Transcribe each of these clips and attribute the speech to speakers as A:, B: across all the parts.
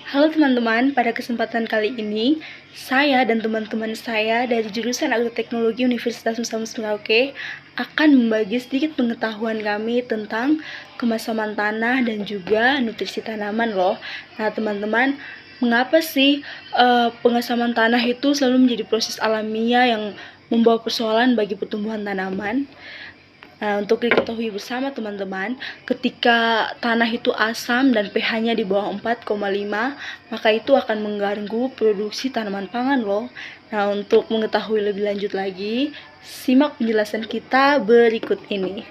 A: Halo teman-teman, pada kesempatan kali ini, saya dan teman-teman saya dari jurusan Agroteknologi Universitas Musa Merauke akan membagi sedikit pengetahuan kami tentang kemasaman tanah dan juga nutrisi tanaman loh. Nah teman-teman, mengapa sih pengasaman tanah itu selalu menjadi proses alamiah yang membawa persoalan bagi pertumbuhan tanaman? Nah, untuk diketahui bersama teman-teman, ketika tanah itu asam dan pH-nya di bawah 4,5, maka itu akan mengganggu produksi tanaman pangan loh. Nah, untuk mengetahui lebih lanjut lagi, simak penjelasan kita berikut ini.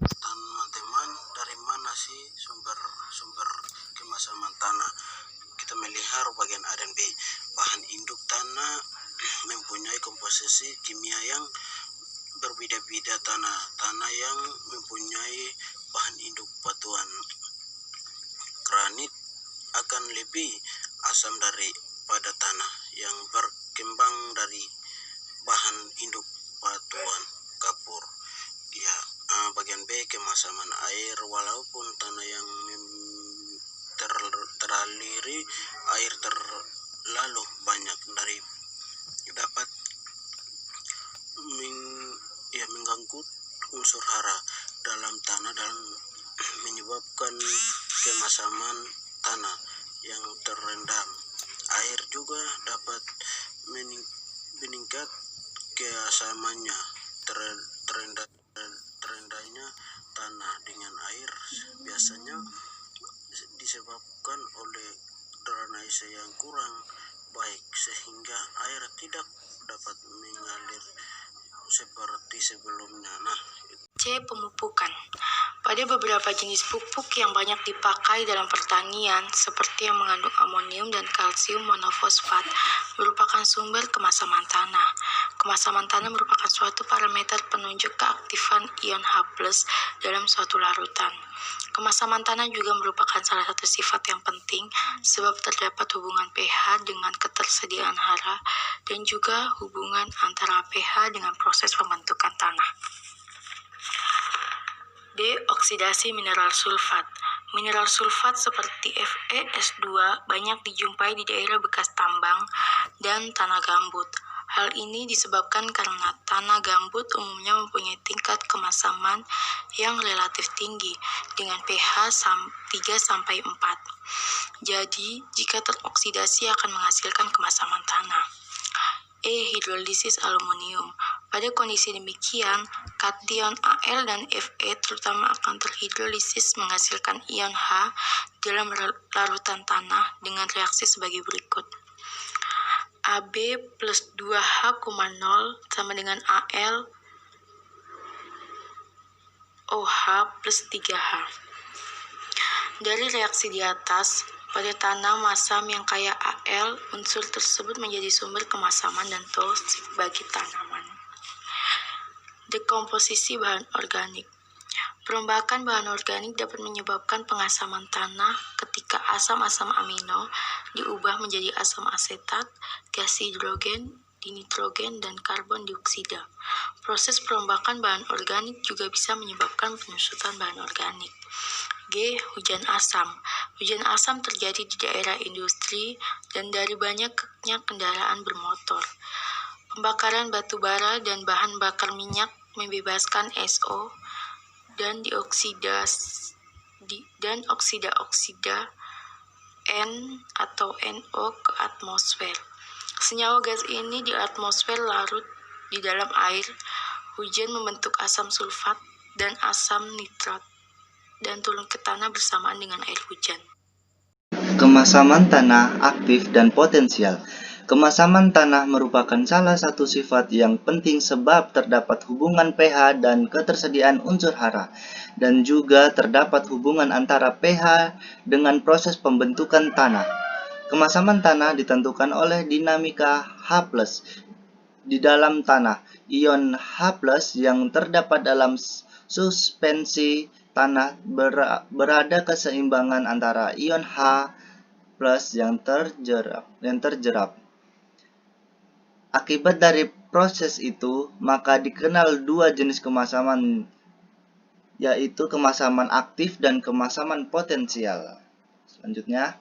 B: Teman-teman, dari mana sih sumber kemasaman tanah? Kita melihat bagian A dan B. Bahan induk tanah mempunyai komposisi kimia yang berbeda-beda. Tanah yang mempunyai bahan induk batuan granit akan lebih asam daripada tanah yang berkembang dari bahan induk batuan kapur. Ya, bagian B, kemasaman air. Walaupun tanah yang teraliri air terlalu banyak dapat mengganggu unsur hara dalam tanah dan menyebabkan kemasaman tanah yang terendam. Air juga dapat meningkat keasamannya. Terendahnya tanah dengan air biasanya disebabkan oleh drainase yang kurang baik, sehingga air tidak dapat mengalir seperti sebelumnya.
C: C. Pemupukan. Pada beberapa jenis pupuk yang banyak dipakai dalam pertanian, seperti yang mengandung amonium dan kalsium monofosfat, merupakan sumber kemasaman tanah. Kemasaman tanah merupakan suatu parameter penunjuk keaktifan ion H+ dalam suatu larutan. Kemasaman tanah juga merupakan salah satu sifat yang penting, sebab terdapat hubungan pH dengan ketersediaan hara dan juga hubungan antara pH dengan proses pembentukan tanah. D. Oksidasi mineral sulfat. Mineral sulfat seperti FeS2 banyak dijumpai di daerah bekas tambang dan tanah gambut. Hal ini disebabkan karena tanah gambut umumnya mempunyai tingkat kemasaman yang relatif tinggi dengan pH 3-4. Jadi, jika teroksidasi akan menghasilkan kemasaman tanah. E. Hidrolisis aluminium. Pada kondisi demikian, kation Al dan Fe terutama akan terhidrolisis menghasilkan ion H dalam larutan tanah dengan reaksi sebagai berikut. Ab plus 2H,0 sama dengan Al OH plus 3H. Dari reaksi di atas, pada tanah masam yang kaya Al, unsur tersebut menjadi sumber kemasaman dan toksik bagi tanaman. Dekomposisi bahan organik. Perombakan bahan organik dapat menyebabkan pengasaman tanah ketika asam-asam amino diubah menjadi asam asetat, gas hidrogen, dinitrogen, dan karbon dioksida. Proses perombakan bahan organik juga bisa menyebabkan penyusutan bahan organik. G. Hujan asam. Hujan asam terjadi di daerah industri dan dari banyaknya kendaraan bermotor. Pembakaran batu bara dan bahan bakar minyak membebaskan SO dan oksida-oksida N atau NO ke atmosfer. Senyawa gas ini di atmosfer larut di dalam air. Hujan membentuk asam sulfat dan asam nitrat dan turun ke tanah bersamaan dengan air hujan.
D: Kemasaman tanah aktif dan potensial. Kemasaman tanah merupakan salah satu sifat yang penting sebab terdapat hubungan pH dan ketersediaan unsur hara, dan juga terdapat hubungan antara pH dengan proses pembentukan tanah. Kemasaman tanah ditentukan oleh dinamika H+ di dalam tanah. Ion H+ yang terdapat dalam suspensi tanah berada keseimbangan antara ion H+ yang terjerap. Akibat dari proses itu, maka dikenal dua jenis kemasaman, yaitu kemasaman aktif dan kemasaman potensial. Selanjutnya,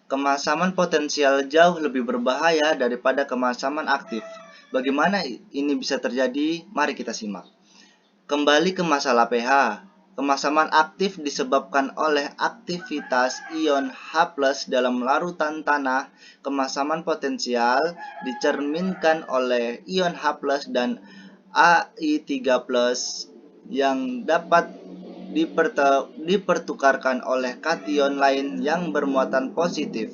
D: Kemasaman potensial jauh lebih berbahaya daripada kemasaman aktif. Bagaimana ini bisa terjadi? Mari kita simak. Kembali ke masalah pH. Kemasaman aktif disebabkan oleh aktivitas ion H+ dalam larutan tanah. Kemasaman potensial dicerminkan oleh ion H+ dan Ai3+ yang dapat dipertukarkan oleh kation lain yang bermuatan positif.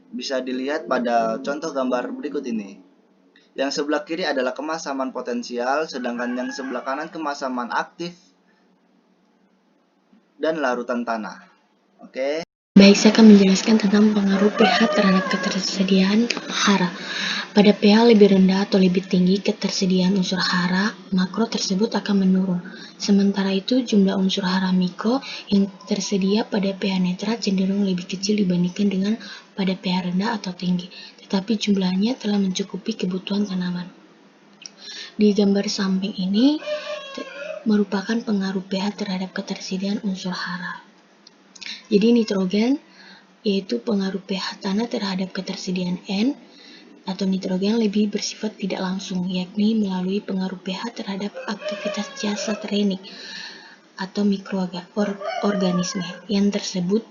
D: Bisa dilihat pada contoh gambar berikut ini. Yang sebelah kiri adalah kemasaman potensial, sedangkan yang sebelah kanan kemasaman aktif dan larutan tanah. Oke.
E: Baik, saya akan menjelaskan tentang pengaruh pH terhadap ketersediaan hara. Pada pH lebih rendah atau lebih tinggi, ketersediaan unsur hara makro tersebut akan menurun. Sementara itu, jumlah unsur hara mikro yang tersedia pada pH netral cenderung lebih kecil dibandingkan dengan pada pH rendah atau tinggi, tetapi jumlahnya telah mencukupi kebutuhan tanaman. Di gambar samping ini merupakan pengaruh pH terhadap ketersediaan unsur hara. Jadi nitrogen yaitu pengaruh pH tanah terhadap ketersediaan N atau nitrogen lebih bersifat tidak langsung, yakni melalui pengaruh pH terhadap aktivitas jasa trenik atau mikroorganisme yang tersebut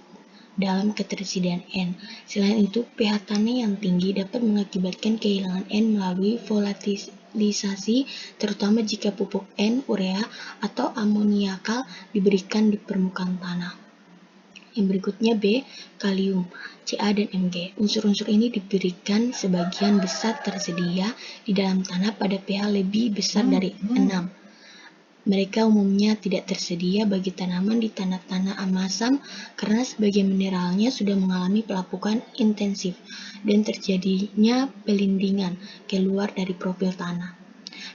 E: dalam ketersediaan N. Selain itu, pH tanah yang tinggi dapat mengakibatkan kehilangan N melalui volatilisasi, terutama jika pupuk N, urea, atau amoniakal diberikan di permukaan tanah. Yang berikutnya B, kalium, Ca, dan Mg. Unsur-unsur ini diberikan sebagian besar tersedia di dalam tanah pada pH lebih besar dari 6. Mereka umumnya tidak tersedia bagi tanaman di tanah-tanah amasam karena sebagian mineralnya sudah mengalami pelapukan intensif dan terjadinya pelindingan keluar dari profil tanah.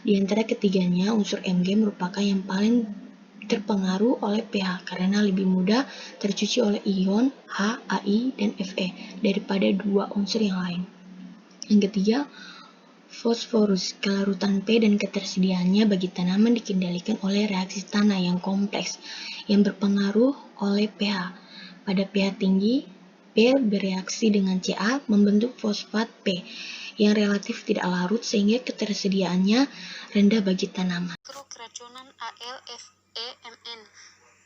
E: Di antara ketiganya, unsur Mg merupakan yang paling terpengaruh oleh pH karena lebih mudah tercuci oleh ion H, Ai, dan Fe daripada dua unsur yang lain. Yang ketiga, fosforus, kelarutan P dan ketersediaannya bagi tanaman dikendalikan oleh reaksi tanah yang kompleks yang berpengaruh oleh pH. Pada pH tinggi, P bereaksi dengan Ca membentuk fosfat P yang relatif tidak larut sehingga ketersediaannya rendah bagi tanaman.
C: Keracunan Al, Fe, Mn.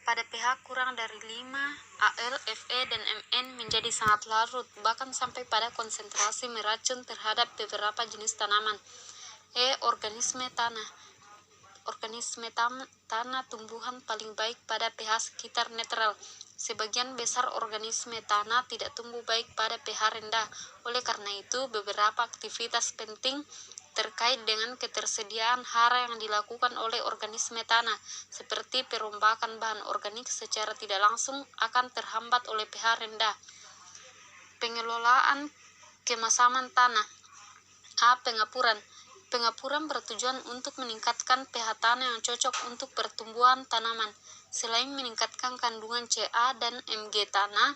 C: Pada pH kurang dari 5, Al, Fe, dan Mn menjadi sangat larut, bahkan sampai pada konsentrasi meracun terhadap beberapa jenis tanaman. Organisme tanah. Organisme tanah tumbuhan paling baik pada pH sekitar netral. Sebagian besar organisme tanah tidak tumbuh baik pada pH rendah. Oleh karena itu, beberapa aktivitas penting terkait dengan ketersediaan hara yang dilakukan oleh organisme tanah, seperti perombakan bahan organik secara tidak langsung akan terhambat oleh pH rendah. Pengelolaan kemasaman tanah. Pengapuran. Pengapuran bertujuan untuk meningkatkan pH tanah yang cocok untuk pertumbuhan tanaman. Selain meningkatkan kandungan Ca dan Mg tanah,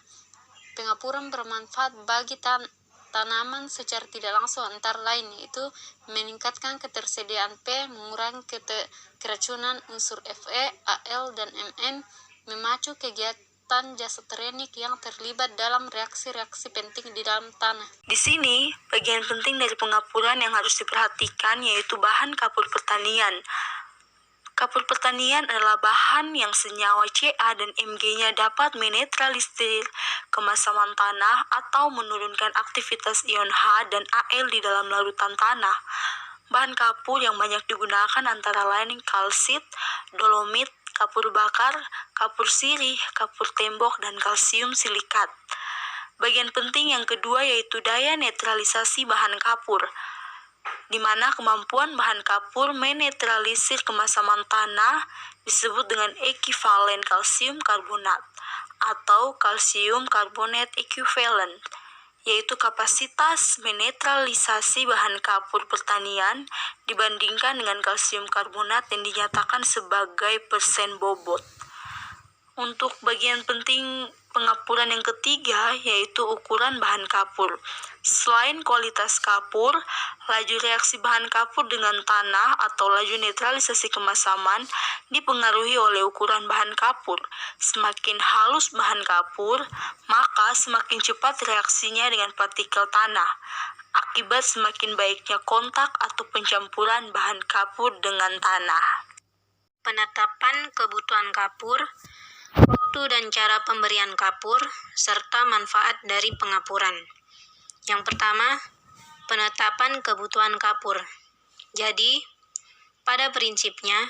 C: pengapuran bermanfaat bagi tanaman secara tidak langsung, antara lain yaitu meningkatkan ketersediaan P, mengurangi keracunan unsur Fe, Al, dan Mn, memacu kegiatan jasa trenik yang terlibat dalam reaksi-reaksi penting di dalam tanah. Di sini, bagian penting dari pengapuran yang harus diperhatikan yaitu bahan kapur pertanian. Kapur pertanian adalah bahan yang senyawa Ca dan Mg-nya dapat menetralisir kemasaman tanah atau menurunkan aktivitas ion H dan Al di dalam larutan tanah. Bahan kapur yang banyak digunakan antara lain kalsit, dolomit, kapur bakar, kapur sirih, kapur tembok, dan kalsium silikat. Bagian penting yang kedua yaitu daya netralisasi bahan kapur, di mana kemampuan bahan kapur menetralisir kemasaman tanah disebut dengan ekivalen kalsium karbonat atau kalsium karbonat ekuivalen, yaitu kapasitas menetralisasi bahan kapur pertanian dibandingkan dengan kalsium karbonat yang dinyatakan sebagai persen bobot. Untuk bagian penting pengapuran yang ketiga yaitu ukuran bahan kapur. Selain kualitas kapur, laju reaksi bahan kapur dengan tanah atau laju netralisasi kemasaman dipengaruhi oleh ukuran bahan kapur. Semakin halus bahan kapur, maka semakin cepat reaksinya dengan partikel tanah. Akibat semakin baiknya kontak atau pencampuran bahan kapur dengan tanah. Penetapan kebutuhan kapur, waktu dan cara pemberian kapur, serta manfaat dari pengapuran. Yang pertama, penetapan kebutuhan kapur. Jadi, pada prinsipnya,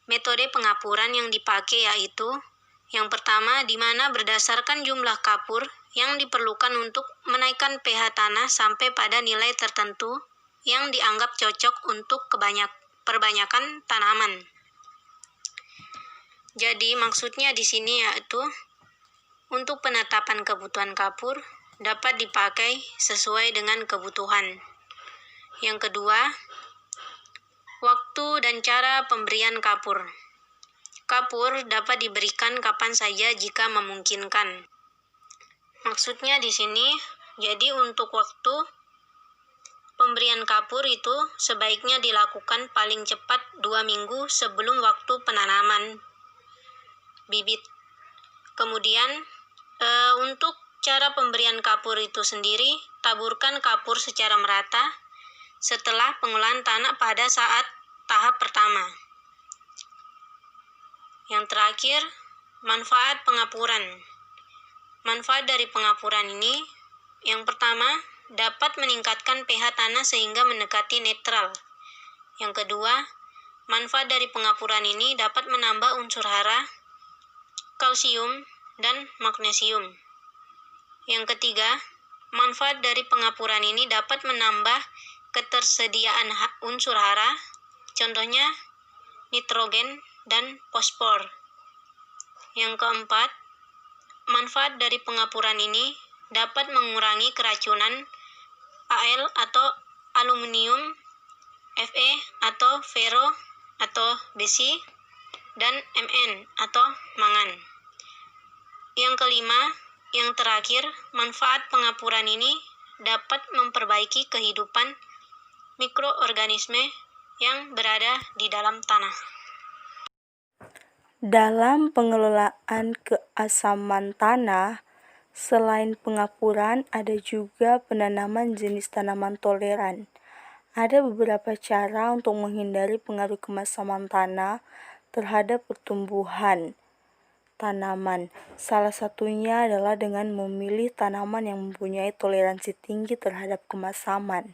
C: metode pengapuran yang dipakai yaitu yang pertama, di mana berdasarkan jumlah kapur yang diperlukan untuk menaikkan pH tanah sampai pada nilai tertentu yang dianggap cocok untuk perbanyakan tanaman. Jadi maksudnya di sini yaitu untuk penetapan kebutuhan kapur dapat dipakai sesuai dengan kebutuhan. Yang kedua, waktu dan cara pemberian kapur. Kapur dapat diberikan kapan saja jika memungkinkan. Maksudnya di sini, jadi untuk waktu pemberian kapur itu sebaiknya dilakukan paling cepat 2 minggu sebelum waktu penanaman bibit. Kemudian untuk cara pemberian kapur itu sendiri, taburkan kapur secara merata setelah pengolahan tanah pada saat tahap pertama. Yang terakhir, manfaat pengapuran. Manfaat dari pengapuran ini, yang pertama, dapat meningkatkan pH tanah sehingga mendekati netral. Yang kedua, manfaat dari pengapuran ini dapat menambah unsur hara, kalsium, dan magnesium. Yang ketiga, manfaat dari pengapuran ini dapat menambah ketersediaan unsur hara, contohnya nitrogen dan fosfor. Yang keempat, manfaat dari pengapuran ini dapat mengurangi keracunan Al atau aluminium, Fe atau fero atau besi, dan Mn atau mangan. Yang kelima, yang terakhir, manfaat pengapuran ini dapat memperbaiki kehidupan mikroorganisme yang berada di dalam tanah.
A: Dalam pengelolaan keasaman tanah, selain pengapuran, ada juga penanaman jenis tanaman toleran. Ada beberapa cara untuk menghindari pengaruh kemasaman tanah terhadap pertumbuhan tanaman. Salah satunya adalah dengan memilih tanaman yang mempunyai toleransi tinggi terhadap kemasaman.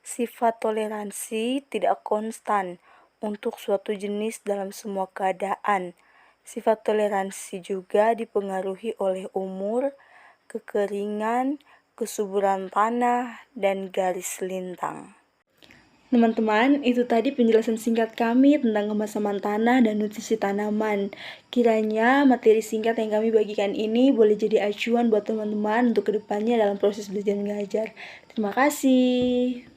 A: Sifat toleransi tidak konstan untuk suatu jenis dalam semua keadaan. Sifat toleransi juga dipengaruhi oleh umur, kekeringan, kesuburan tanah, dan garis lintang. Teman-teman, itu tadi penjelasan singkat kami tentang kemasaman tanah dan nutrisi tanaman. Kiranya materi singkat yang kami bagikan ini boleh jadi acuan buat teman-teman untuk kedepannya dalam proses belajar mengajar. Terima kasih.